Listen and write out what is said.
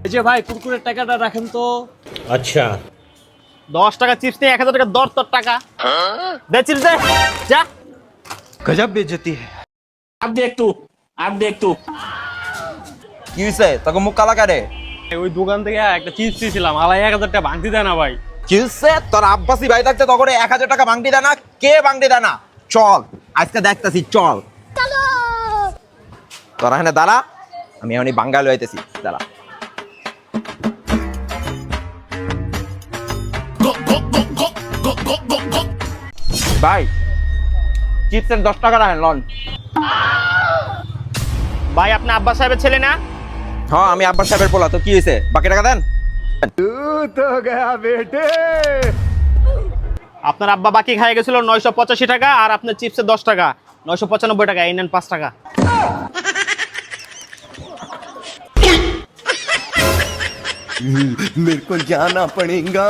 এই যে ভাই কুরকুরের টাকাটা রাখেন তো। अच्छा 10 টাকা চিপস নিয়ে 1000 টাকা দর তোর টাকা দে চিপস দে যা गजब बेइज्जती है। अब देख तू কি হইছে তোকে মুখ কালা করে? ওই দোকান থেকে একটা চিপস দিয়েছিলাম আলাই 1000 টাকা ভাঙতি দেয় না ভাই। কি হইছে তোর আব্বাসি ভাই থাকতে তখন 1000 টাকা ভাঙটি দেয় না? কে ভাঙটি দেয় না? চল আজকে দেখতাছি, চল তোরা এখানে দাঁড়া, আমি এখনই বাঙ্গাল হইতেছি, দাঁড়া। ভাই চিপসের 10 টাকা রাখেন লন। ভাই আপনি আব্বাস সাহেবের ছেলে না? হ্যাঁ আমি আব্বাস সাহেবের পোলা, তো কি হয়েছে? বাকি টাকা দেন। আপনার আব্বা বাকি খাইয়ে গেছিল 985 টাকা আর আপনার চিপসের 10 টাকা 995 টাকা, এই নেন 5 টাকা। मेरे को जाना पड़ेगा।